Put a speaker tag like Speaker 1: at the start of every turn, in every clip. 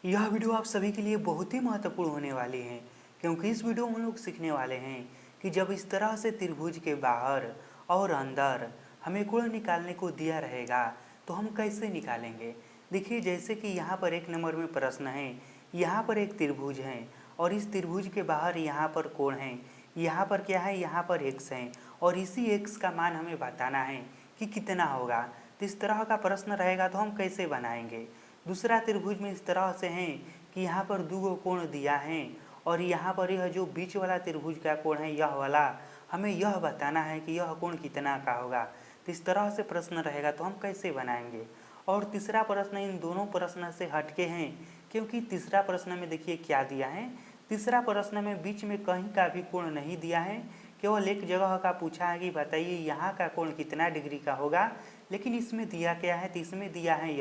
Speaker 1: यह वीडियो आप सभी के लिए बहुत ही महत्वपूर्ण होने वाली है, क्योंकि इस वीडियो में हम लोग सीखने वाले हैं कि जब इस तरह से त्रिभुज के बाहर और अंदर हमें कोण निकालने को दिया रहेगा तो हम कैसे निकालेंगे। देखिए, जैसे कि यहाँ पर एक नंबर में प्रश्न है, यहाँ पर एक त्रिभुज है और इस त्रिभुज के बाहर यहाँ पर कोण है, यहाँ पर क्या है, यहाँ पर x है और इसी x का मान हमें बताना है कि कितना होगा। तो इस तरह का प्रश्न रहेगा तो हम कैसे बनाएंगे। दूसरा त्रिभुज में इस तरह से है कि यहाँ पर दो कोण दिया है और यहाँ पर यह जो बीच वाला त्रिभुज का कोण है, यह वाला, हमें यह बताना है कि यह कोण कितना का होगा। तो इस तरह से प्रश्न रहेगा तो हम कैसे बनाएंगे। और तीसरा प्रश्न इन दोनों प्रश्न से हटके हैं, क्योंकि तीसरा प्रश्न में देखिए क्या दिया है। तीसरा प्रश्न में बीच में कहीं का भी कोण नहीं दिया है, केवल एक जगह का पूछा है कि बताइए यहाँ का कोण कितना डिग्री का होगा। लेकिन इसमें दिया क्या है, तो इसमें दिया है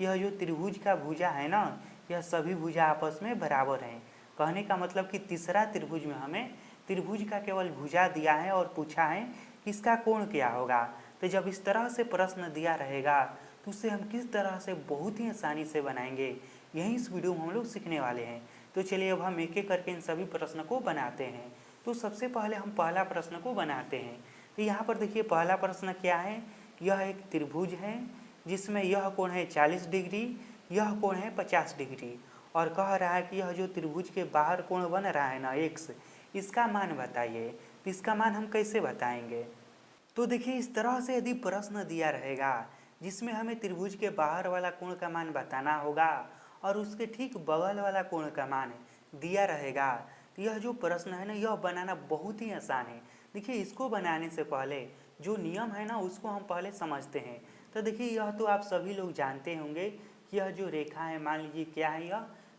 Speaker 1: यह जो त्रिभुज का भुजा है ना, यह सभी भुजा आपस में बराबर हैं। कहने का मतलब कि तीसरा त्रिभुज में हमें त्रिभुज का केवल भुजा दिया है और पूछा है इसका कोण क्या होगा। तो जब इस तरह से प्रश्न दिया रहेगा तो उसे हम किस तरह से बहुत ही आसानी से बनाएंगे, यही इस वीडियो में हम लोग सीखने वाले हैं। तो चलिए अब हम एक एक करके इन सभी प्रश्न को बनाते हैं। तो सबसे पहले हम पहला प्रश्न को बनाते हैं। तो यहाँ पर देखिए पहला प्रश्न क्या है, यह एक त्रिभुज है जिसमें यह कोण है 40 डिग्री, यह कोण है 50 डिग्री और कह रहा है कि यह जो त्रिभुज के बाहर कोण बन रहा है ना x, इसका मान बताइए। तो इसका मान हम कैसे बताएंगे। तो देखिए इस तरह से यदि प्रश्न दिया रहेगा जिसमें हमें त्रिभुज के बाहर वाला कोण का मान बताना होगा और उसके ठीक बगल वाला कोण का मान दिया रहेगा, तो यह जो प्रश्न है ना, यह बनाना बहुत ही आसान है। देखिए इसको बनाने से पहले जो नियम है ना उसको हम पहले समझते हैं। तो देखिए यह तो आप सभी लोग जानते होंगे कि यह जो रेखा है, मान लीजिए क्या है,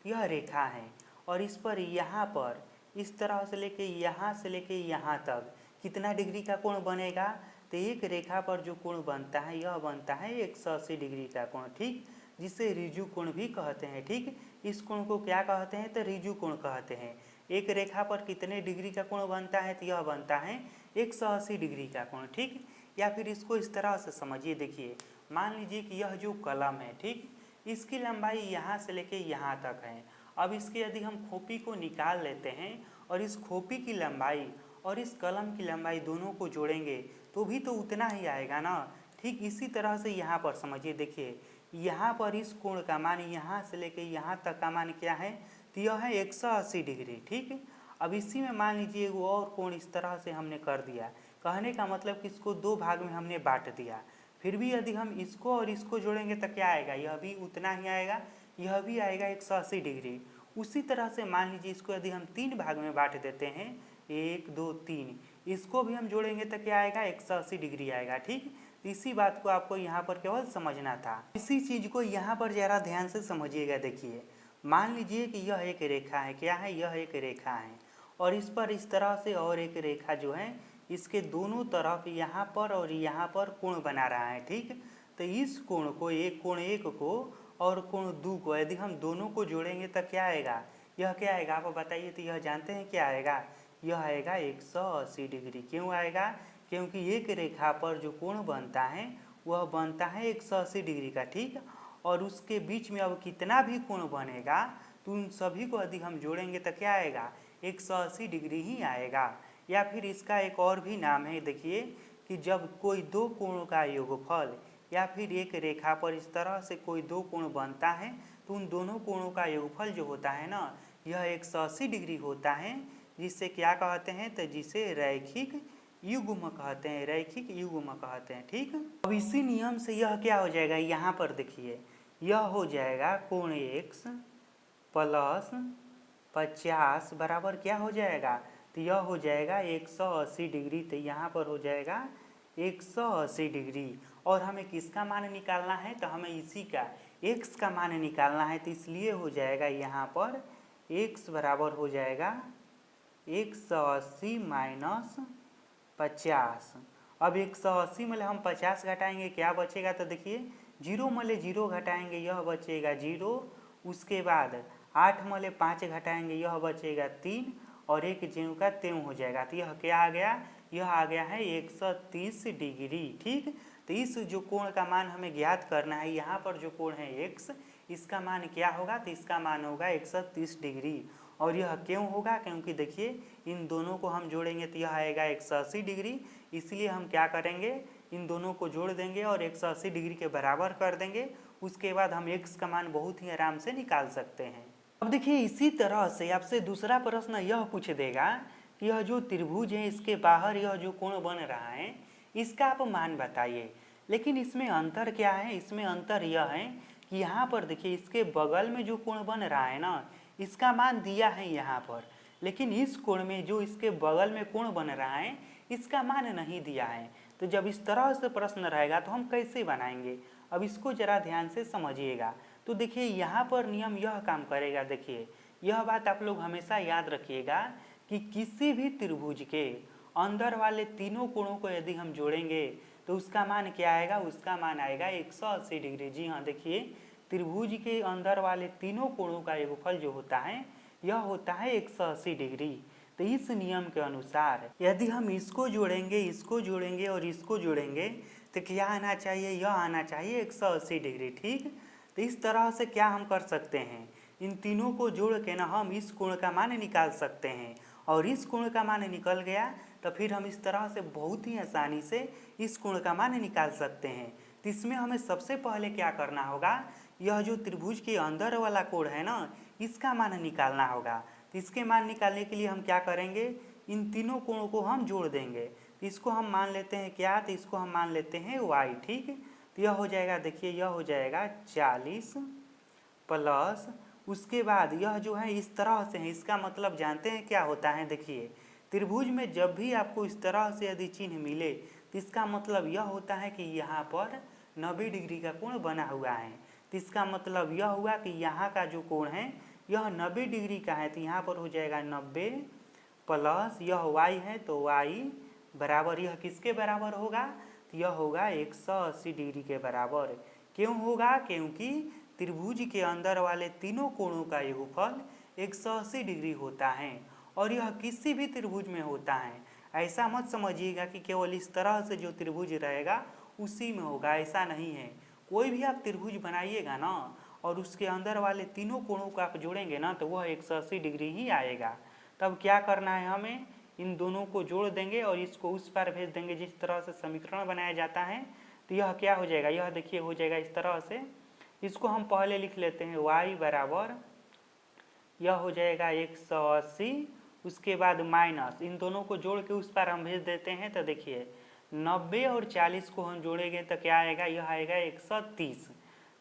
Speaker 1: यह रेखा है और इस पर यहाँ पर इस तरह से लेके यहाँ तक कितना डिग्री का कोण बनेगा। तो एक रेखा पर जो कोण बनता है यह बनता है 180 डिग्री का कोण, ठीक, जिसे ऋजु कोण भी कहते हैं। ठीक, इस कोण को क्या कहते हैं, तो ऋजु कोण कहते हैं। एक रेखा पर कितने डिग्री का कोण बनता है, तो यह बनता है 180 डिग्री का कोण। ठीक, या फिर इसको इस तरह से समझिए, देखिए मान लीजिए कि यह जो कलम है, ठीक, इसकी लंबाई यहाँ से लेके यहाँ तक है। अब इसके यदि हम खोपी को निकाल लेते हैं और इस खोपी की लंबाई और इस कलम की लंबाई दोनों को जोड़ेंगे तो भी तो उतना ही आएगा ना। ठीक इसी तरह से यहाँ पर समझिए, देखिए यहाँ पर इस कोण का मान यहाँ से लेके यहाँ तक का मान क्या है, तो यह है 180 डिग्री। ठीक, अब इसी में मान लीजिए वो और कोण इस तरह से हमने कर दिया। कहने का मतलब कि इसको दो भाग में हमने बांट दिया। फिर भी यदि हम इसको और इसको जोड़ेंगे तो क्या आएगा, यह भी उतना ही आएगा, यह भी आएगा 180 डिग्री। उसी तरह से मान लीजिए इसको यदि हम तीन भाग में बांट देते हैं, 1 2 3, इसको भी हम जोड़ेंगे तो क्या आएगा, 180 डिग्री आएगा। ठीक, इसी बात को आपको यहाँ पर केवल समझना था। इसी चीज़ को यहाँ पर ज़रा ध्यान से समझिएगा। देखिए मान लीजिए कि यह एक रेखा है, क्या है, यह एक रेखा है और इस पर इस तरह से और एक रेखा जो है इसके दोनों तरफ यहाँ पर और यहाँ पर कोण बना रहा है। ठीक, तो इस कोण को, एक कोण एक को और कोण दो को यदि हम दोनों को जोड़ेंगे तो क्या आएगा, यह क्या आएगा आप बताइए। तो यह जानते हैं क्या आएगा, यह आएगा 180 डिग्री। क्यों आएगा, क्योंकि एक रेखा पर जो कोण बनता है वह बनता है 180 डिग्री का। ठीक, और उसके बीच में अब कितना भी कोण बनेगा तो उन सभी को यदि हम जोड़ेंगे तो क्या आएगा, 180 डिग्री ही आएगा। या फिर इसका एक और भी नाम है, देखिए कि जब कोई दो कोणों का योगफल या फिर एक रेखा पर इस तरह से कोई दो कोण बनता है तो उन दोनों कोणों का योगफल जो होता है ना, यह 180 डिग्री होता है, जिससे क्या कहते हैं, तो जिसे रैखिक युग्म कहते हैं, रैखिक युग्म कहते हैं। ठीक, अब इसी नियम से यह क्या हो जाएगा, यहाँ पर देखिए यह हो जाएगा कोण x प्लस 50 बराबर क्या हो जाएगा, तो यह हो जाएगा 180 डिग्री। तो यहाँ पर हो जाएगा 180 डिग्री और हमें किसका मान निकालना है, तो हमें इसी का x का मान निकालना है। तो इसलिए हो जाएगा यहाँ पर x बराबर हो जाएगा 180 माइनस 50। अब 180 में हम 50 घटाएंगे, क्या बचेगा, तो देखिए 0 में 0 घटाएंगे, यह बचेगा 0। उसके बाद 8 में 5 घटाएंगे, यह बचेगा 3 और एक ज्यों का त्यों हो जाएगा। तो यह क्या आ गया, यह आ गया है 130 डिग्री। ठीक, तो इस जो कोण का मान हमें ज्ञात करना है, यहाँ पर जो कोण है x, इसका मान क्या होगा, तो इसका मान होगा 130 डिग्री। और यह क्यों होगा, क्योंकि देखिए इन दोनों को हम जोड़ेंगे तो यह आएगा 180 डिग्री। इसलिए हम क्या करेंगे, इन दोनों को जोड़ देंगे और 180 डिग्री के बराबर कर देंगे। उसके बाद हम x का मान बहुत ही आराम से निकाल सकते हैं। अब देखिए इसी तरह से आपसे दूसरा प्रश्न यह पूछ देगा कि यह जो त्रिभुज है इसके बाहर यह जो कोण बन रहा है इसका आप मान बताइए। लेकिन इसमें अंतर क्या है, इसमें अंतर यह है कि यहाँ पर देखिए इसके बगल में जो कोण बन रहा है ना इसका मान दिया है यहाँ पर, लेकिन इस कोण में जो इसके बगल में कोण बन रहा है इसका मान नहीं दिया है। तो जब इस तरह से प्रश्न रहेगा तो हम कैसे बनाएंगे, अब इसको जरा ध्यान से समझिएगा। तो देखिए यहाँ पर नियम यह काम करेगा, देखिए यह बात आप लोग हमेशा याद रखिएगा कि किसी भी त्रिभुज के अंदर वाले तीनों कोणों को यदि हम जोड़ेंगे तो उसका मान क्या आएगा, उसका मान आएगा 180 डिग्री। जी हाँ, देखिए त्रिभुज के अंदर वाले तीनों कोणों का योगफल जो होता है यह होता है 180 डिग्री। तो इस नियम के अनुसार यदि हम इसको जोड़ेंगे, इसको जोड़ेंगे और इसको जोड़ेंगे तो क्या आना चाहिए, यह आना चाहिए 180 डिग्री। ठीक, तो इस तरह से क्या हम कर सकते हैं, इन तीनों को जोड़ के ना हम इस कोण का मान निकाल सकते हैं। और इस कोण का मान निकल गया तो फिर हम इस तरह से बहुत ही आसानी से इस कोण का मान निकाल सकते हैं। तो इसमें हमें सबसे पहले क्या करना होगा, यह जो त्रिभुज के अंदर वाला कोण है ना इसका मान निकालना होगा। तो इसके मान निकालने के लिए हम क्या करेंगे, इन तीनों कोणों को हम जोड़ देंगे। तो इसको हम मान लेते हैं क्या, तो इसको हम मान लेते हैं y। ठीक, तो यह हो जाएगा, देखिए यह हो जाएगा 40 प्लस उसके बाद यह जो है इस तरह से है, इसका मतलब जानते हैं क्या होता है। देखिए त्रिभुज में जब भी आपको इस तरह से यदि चिन्ह मिले तो इसका मतलब यह होता है कि यहाँ पर 90 डिग्री का कोण बना हुआ है। तो इसका मतलब यह हुआ कि यहाँ का जो कोण है यह 90 डिग्री का है। तो यहाँ पर हो जाएगा 90 प्लस यह y है तो y बराबर यह किसके बराबर होगा, तो यह होगा 180 डिग्री के बराबर। क्यों होगा, क्योंकि त्रिभुज के अंदर वाले तीनों कोणों का योगफल 180 डिग्री होता है और यह किसी भी त्रिभुज में होता है। ऐसा मत समझिएगा कि केवल इस तरह से जो त्रिभुज रहेगा उसी में होगा, ऐसा नहीं है। कोई भी आप त्रिभुज बनाइएगा ना और उसके अंदर वाले तीनों कोणों को आप जोड़ेंगे ना तो वह 180 डिग्री ही आएगा। तब क्या करना है, हमें इन दोनों को जोड़ देंगे और इसको उस पार भेज देंगे जिस तरह से समीकरण बनाया जाता है। तो यह क्या हो जाएगा, यह देखिए हो जाएगा इस तरह से। इसको हम पहले लिख लेते हैं y बराबर यह हो जाएगा 180, उसके बाद माइनस इन दोनों को जोड़ के उस पार हम भेज देते हैं। तो देखिए 90 और 40 को हम जोड़ेंगे तो क्या आएगा, यह आएगा 130।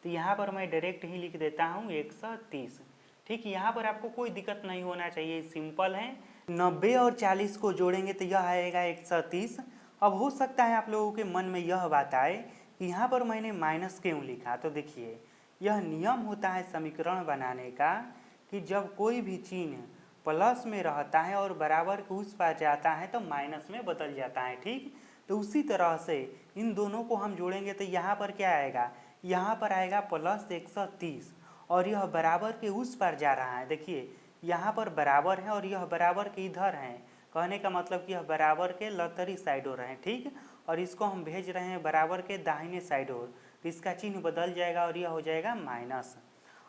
Speaker 1: तो यहाँ पर मैं डायरेक्ट ही लिख देता हूँ 130। ठीक, यहाँ पर आपको कोई दिक्कत नहीं होना चाहिए, सिंपल है। 90 और 40 को जोड़ेंगे तो यह आएगा 130। अब हो सकता है आप लोगों के मन में यह बात आए कि यहाँ पर मैंने माइनस क्यों लिखा। तो देखिए यह नियम होता है समीकरण बनाने का कि जब कोई भी चिन्ह प्लस में रहता है और बराबर के उस पार जाता है तो माइनस में बदल जाता है। ठीक, तो उसी तरह से इन दोनों को हम जोड़ेंगे तो यहाँ पर क्या आएगा, यहाँ पर आएगा प्लस 130 और यह बराबर के उस पार जा रहा है। देखिए यहाँ पर बराबर है और यह बराबर के इधर है, कहने का मतलब कि यह बराबर के लतरी साइड हो रहे हैं। ठीक, और इसको हम भेज रहे हैं बराबर के दाहिने साइड और, तो इसका चिन्ह बदल जाएगा और यह हो जाएगा माइनस।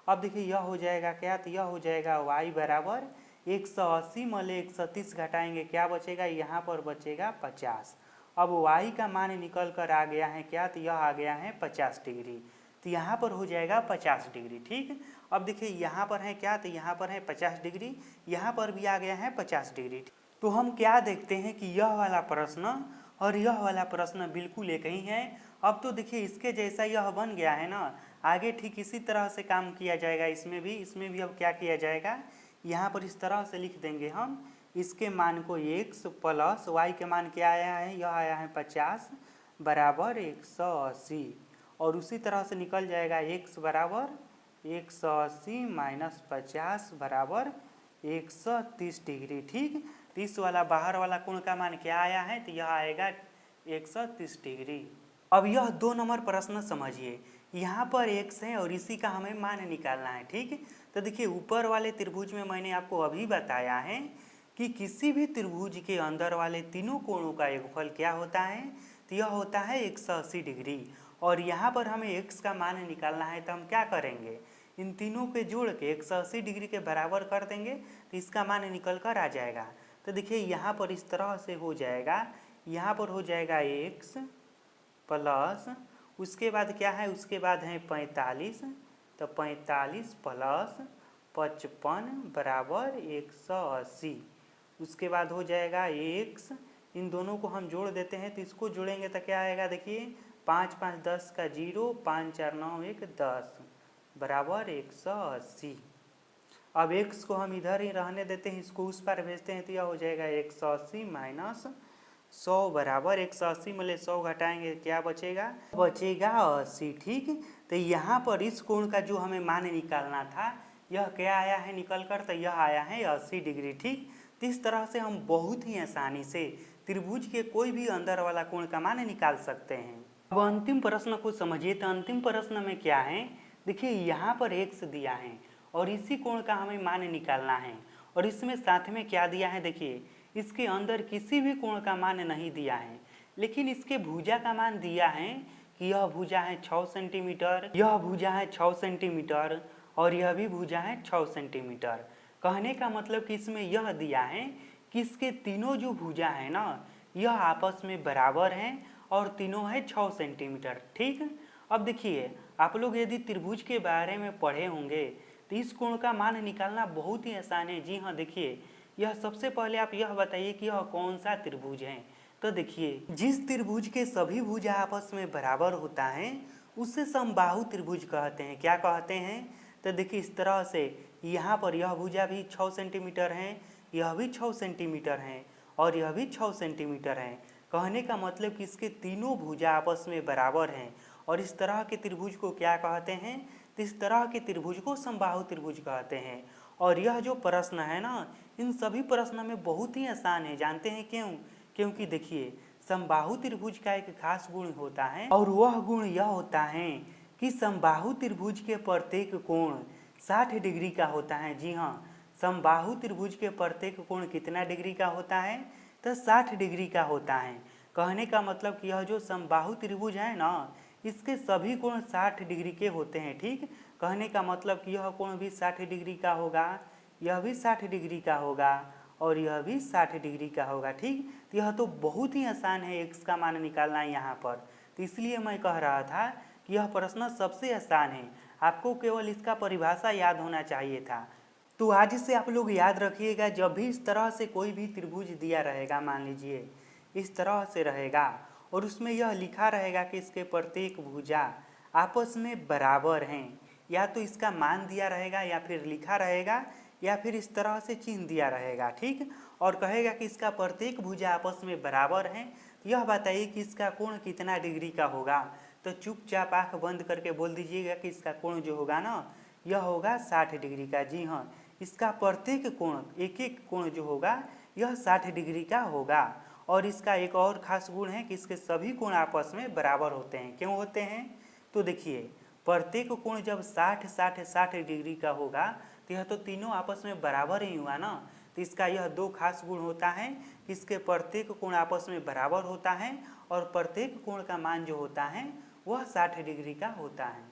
Speaker 1: अब देखिए यह हो जाएगा क्या, तो यह हो जाएगा y बराबर 180 में 130 घटाएंगे क्या बचेगा, यहाँ पर बचेगा 50। अब y का मान निकल कर आ गया है क्या, तो यह आ गया है 50 डिग्री। तो यहाँ पर हो जाएगा 50 डिग्री। ठीक, अब देखिए यहाँ पर है क्या, तो यहाँ पर है 50 डिग्री, यहाँ पर भी आ गया है 50 डिग्री। तो हम क्या देखते हैं कि यह वाला प्रश्न और यह वाला प्रश्न बिल्कुल एक ही है। अब तो देखिए इसके जैसा यह बन गया है ना, आगे ठीक इसी तरह से काम किया जाएगा। इसमें भी अब क्या किया जाएगा, यहाँ पर इस तरह से लिख देंगे हम इसके मान को x प्लस y के मान क्या आया है, यह आया है 50 बराबर 180 और उसी तरह से निकल जाएगा x बराबर 180 माइनस 50 बराबर 130 डिग्री। ठीक, 30 वाला बाहर वाला कोण का मान क्या आया है, तो यह आएगा 130 डिग्री। अब यह 2 नंबर प्रश्न समझिए, यहाँ पर x है और इसी का हमें मान निकालना है। ठीक, तो देखिए ऊपर वाले त्रिभुज में मैंने आपको अभी बताया है कि किसी भी त्रिभुज के अंदर वाले तीनों कोणों का योगफल क्या होता है, तो यह होता है 180 डिग्री। और यहाँ पर हमें x का मान निकालना है तो हम क्या करेंगे, इन तीनों के जोड़ के 180 डिग्री के बराबर कर देंगे तो इसका मान निकल कर आ जाएगा। तो देखिए यहाँ पर इस तरह से हो जाएगा, यहाँ पर हो जाएगा x प्लस उसके बाद क्या है, उसके बाद है 45, तो 45 प्लस 55 बराबर 180। उसके बाद हो जाएगा x, इन दोनों को हम जोड़ देते हैं तो इसको जोड़ेंगे तो क्या आएगा, देखिए 5 5 10 का 0, 5 4 9 1 10 बराबर 180। अब x को हम इधर ही रहने देते हैं, इसको उस पार भेजते हैं तो यह हो जाएगा 180 माइनस 100 बराबर 180 में 100 घटाएंगे क्या बचेगा, बचेगा 80। ठीक, तो यहाँ पर इस कोण का जो हमें मान निकालना था यह क्या आया है निकल कर, तो यह आया है 80 डिग्री। ठीक, तो इस तरह से हम बहुत ही आसानी से त्रिभुज के कोई भी अंदर वाला कोण का मान निकाल सकते हैं। अब अंतिम प्रश्न को समझिए, तो अंतिम प्रश्न में क्या है, देखिए यहाँ पर x दिया है और इसी कोण का हमें मान निकालना है और इसमें साथ में क्या दिया है, देखिए इसके अंदर किसी भी कोण का मान नहीं दिया है, लेकिन इसके भुजा का मान दिया है कि यह भुजा है 6 सेंटीमीटर, यह भुजा है 6 सेंटीमीटर और यह भी भुजा है 6 सेंटीमीटर। कहने का मतलब कि इसमें यह दिया है कि इसके तीनों जो भुजा है ना यह आपस में बराबर हैं और तीनों है 6 सेंटीमीटर। ठीक, अब देखिए आप लोग यदि त्रिभुज के बारे में पढ़े होंगे तो इस कोण का मान निकालना बहुत ही आसान है। जी हाँ, देखिए यह सबसे पहले आप यह बताइए कि यह कौन सा त्रिभुज है। तो देखिए जिस त्रिभुज के सभी भुजा आपस में बराबर होता है उसे समबाहु त्रिभुज कहते हैं। क्या कहते हैं, तो देखिए इस तरह से यहाँ पर यह भुजा भी 6 सेंटीमीटर है, यह भी 6 सेंटीमीटर है और यह भी 6 सेंटीमीटर है। कहने का मतलब कि इसके तीनों भुजा आपस में बराबर हैं और इस तरह के त्रिभुज को क्या कहते हैं, तो इस तरह के त्रिभुज को समबाहु त्रिभुज कहते हैं। और यह जो प्रश्न है ना इन सभी प्रश्न में बहुत ही आसान है। जानते हैं क्यों, क्योंकि देखिए समबाहु त्रिभुज का एक खास गुण होता है और वह गुण यह होता है कि समबाहु त्रिभुज के प्रत्येक कोण 60 डिग्री का होता है। जी हाँ, समबाहु त्रिभुज के प्रत्येक कोण कितना डिग्री का होता है, तो 60 डिग्री का होता है। कहने का मतलब कि यह जो समबाहु त्रिभुज है ना इसके सभी कोण 60 डिग्री के होते हैं। ठीक, कहने का मतलब कि यह कोण भी 60 डिग्री का होगा, यह भी 60 डिग्री का होगा और यह भी 60 डिग्री का होगा। ठीक, तो यह तो बहुत ही आसान है x का मान निकालना यहाँ पर, तो इसलिए मैं कह रहा था कि यह प्रश्न सबसे आसान है, आपको केवल इसका परिभाषा याद होना चाहिए था। तो आज से आप लोग याद रखिएगा, जब भी इस तरह से कोई भी त्रिभुज दिया रहेगा, मान लीजिए इस तरह से रहेगा और उसमें यह लिखा रहेगा कि इसके प्रत्येक भुजा आपस में बराबर हैं, या तो इसका मान दिया रहेगा या फिर लिखा रहेगा या फिर इस तरह से चिन्ह दिया रहेगा। ठीक, और कहेगा कि इसका प्रत्येक भुजा आपस में बराबर हैं, यह बताइए कि इसका कोण कितना डिग्री का होगा। तो चुपचाप आँख बंद करके बोल दीजिएगा कि इसका कोण जो होगा ना यह होगा 60 डिग्री का। जी हाँ, इसका प्रत्येक कोण एक एक कोण जो होगा यह 60 डिग्री का होगा। और इसका एक और खास गुण है कि इसके सभी कोण आपस में बराबर होते हैं। क्यों होते हैं, तो देखिए प्रत्येक कोण जब 60 डिग्री का होगा तो यह तो तीनों आपस में बराबर ही हुआ ना। तो इसका यह दो खास गुण होता है कि इसके प्रत्येक कोण आपस में बराबर होता है और प्रत्येक कोण का मान जो होता है वह 60 डिग्री का होता है।